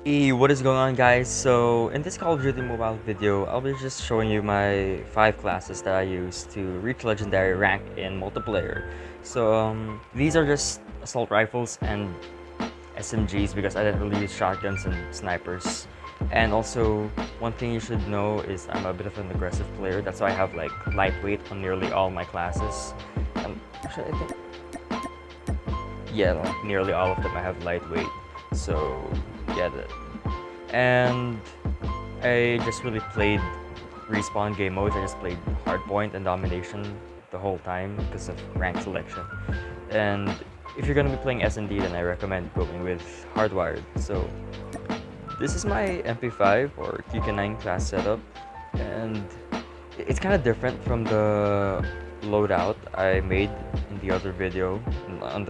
Hey, what is going on, guys? So in this Call of Duty mobile video, I'll be just showing you my 5 classes that I use to reach legendary rank in multiplayer. These are just assault rifles and SMGs because I didn't really use shotguns and snipers. And also, one thing you should know is I'm a bit of an aggressive player. That's why I have like lightweight on nearly all my classes. Actually, I think yeah, like nearly all of them I have lightweight. So yeah, and I just really played respawn game modes. I just played hardpoint and domination the whole time because of rank selection. And if you're gonna be playing S&D, then I recommend going with hardwired. So this is my MP5 or QK9 class setup, and it's kind of different from the loadout I made in the other video on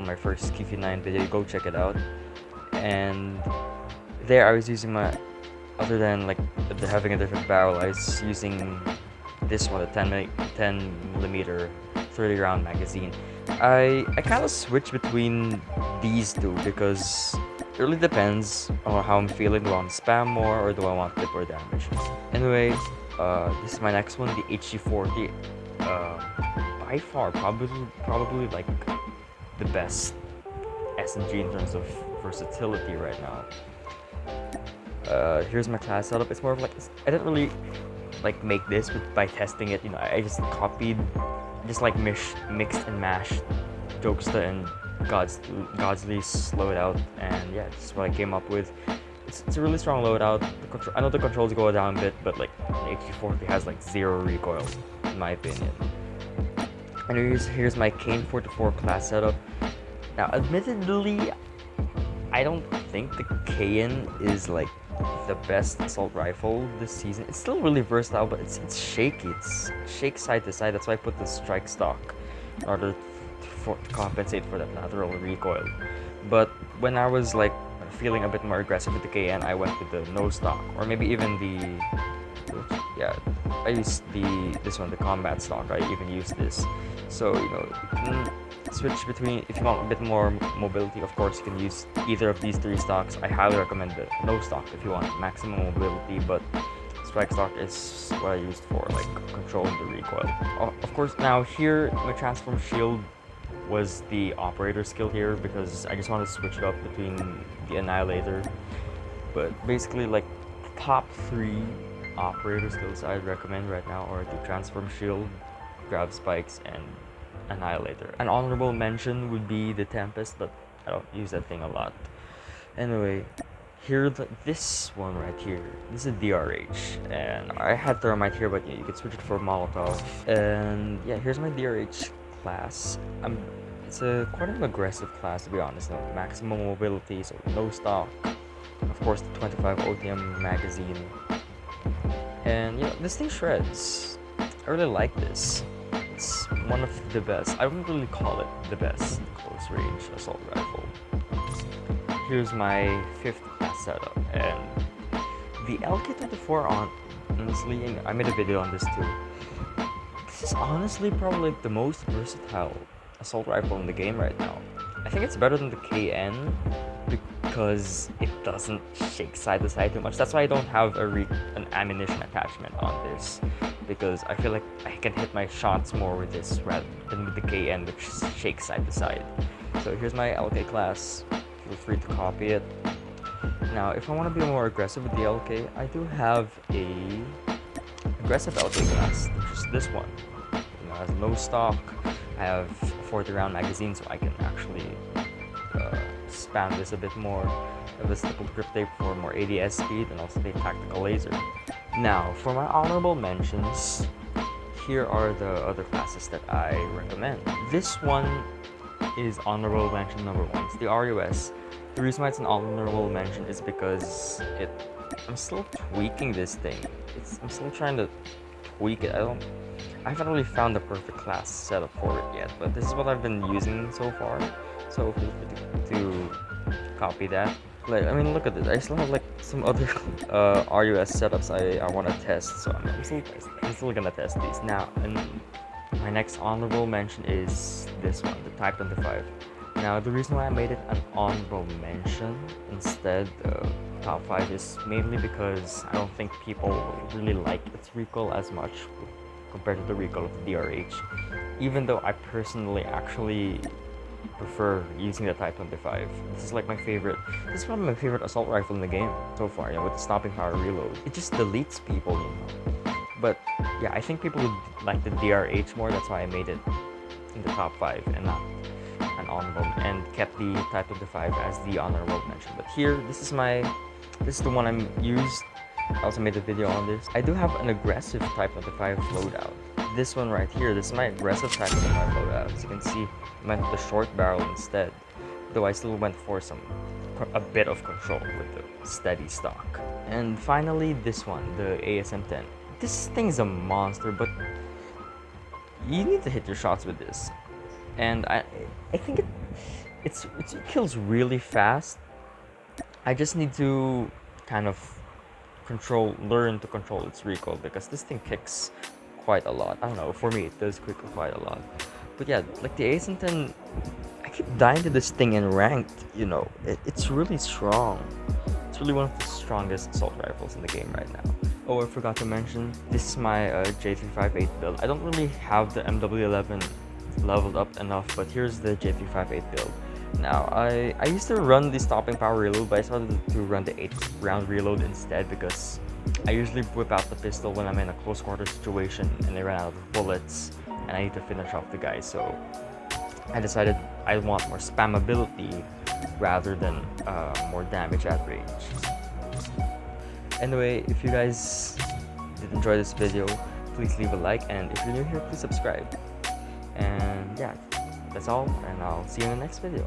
my first QK9 video. Go check it out. And there I was using my, other than like having a different barrel, I was using this one, a 10 millimeter 30 round magazine. I kind of switch between these two because it really depends on how I'm feeling. Do I want to spam more or do I want clip or damage? Anyway, this is my next one, the HG40. By far, probably like the best SMG in terms of versatility right now. Here's my class setup. It's more of like, I didn't really like make this by testing it. You know, I just copied, just like mixed and mashed Jokesta and Godsley's loadout, and yeah, this is what I came up with. It's a really strong loadout. I know the controls go down a bit, but like the HG40 has like 0 recoil, in my opinion. And here's my Kane 44 class setup. Now, admittedly, I don't think the KN is like the best assault rifle this season. It's still really versatile, but it's shaky. It's shakes side to side. That's why I put the strike stock in order to compensate for that lateral recoil. But when I was like feeling a bit more aggressive with the KN, I went with the no stock, or maybe even yeah, I used this one, the combat stock. I even used this. So you know, you can switch between. If you want a bit more mobility, of course you can use either of these 3 stocks. I highly recommend the no stock if you want maximum mobility, but strike stock is what I used for like controlling the recoil. Of course, now here my transform shield was the operator skill here because I just wanted to switch it up between the annihilator. But basically, like the top 3 operator skills I'd recommend right now are the transform shield, grab spikes, and annihilator. An honorable mention would be the Tempest, but I don't use that thing a lot. Anyway, this one right here, this is DRH, and I had Thermite here, but yeah, you could switch it for Molotov. And yeah, here's my DRH class. It's a quite an aggressive class, to be honest. No, maximum mobility, so no stock. Of course, the 25 OTM magazine. And yeah, this thing shreds. I really like this. It's one of the best. I wouldn't really call it the best close range assault rifle. Here's my 5th class setup, and the LK24 honestly, I made a video on this too. This is honestly probably like the most versatile assault rifle in the game right now. I think it's better than the KN because it doesn't shake side to side too much. That's why I don't have an ammunition attachment on this, because I feel like I can hit my shots more with this rather than with the KN, which shakes side to side. So here's my LK class. Feel free to copy it. Now, if I want to be more aggressive with the LK, I do have a aggressive LK class, which is this one. You know, it has low stock. I have a 40 round magazine, so I can actually spam this a bit more. I have a stippled grip tape for more ADS speed, and also the tactical laser. Now, for my honorable mentions, here are the other classes that I recommend. This one is honorable mention number 1. It's the RUS. The reason why it's an honorable mention is because I'm still tweaking this thing. I'm still trying to tweak it. I haven't really found the perfect class setup for it yet, but this is what I've been using so far. So feel free to copy that. Like, I mean, look at this. I still have like some other RUS setups I want to test, so I'm still gonna test these now. And my next honorable mention is this one, the Type 25. Now, the reason why I made it an honorable mention instead of top 5 is mainly because I don't think people really like its recoil as much compared to the recoil of the DRH. Even though I personally actually prefer using the Type 25. This is like my favorite. This is probably my favorite assault rifle in the game so far. You know, with the stopping power reload, it just deletes people. You know, but yeah, I think people would like the DRH more. That's why I made it in the top 5 and not an honorable, and kept the Type 25 as the honorable mention. But here, this is the one I'm used. I also made a video on this. I do have an aggressive Type 25 loadout. This one right here, this is my aggressive Type 25 loadout. As you can see, I went with the short barrel instead, though I still went for a bit of control with the steady stock. And finally, this one, the ASM-10. This thing's a monster, but you need to hit your shots with this. And I think it kills really fast. I just need to kind of learn to control its recoil, because this thing kicks quite a lot. I don't know, for me it does kick quite a lot. But yeah, like the ASM-10, I keep dying to this thing in ranked, you know. It's really strong. It's really one of the strongest assault rifles in the game right now. Oh, I forgot to mention, this is my J358 build. I don't really have the MW11 leveled up enough, but here's the J358 build. Now, I used to run the stopping power reload, but I started to run the 8-round reload instead, because I usually whip out the pistol when I'm in a close quarter situation and I ran out of bullets and I need to finish off the guy. So I decided I want more spammability rather than more damage at range. Anyway, if you guys did enjoy this video, please leave a like, and if you're new here, please subscribe. And yeah, that's all, and I'll see you in the next video.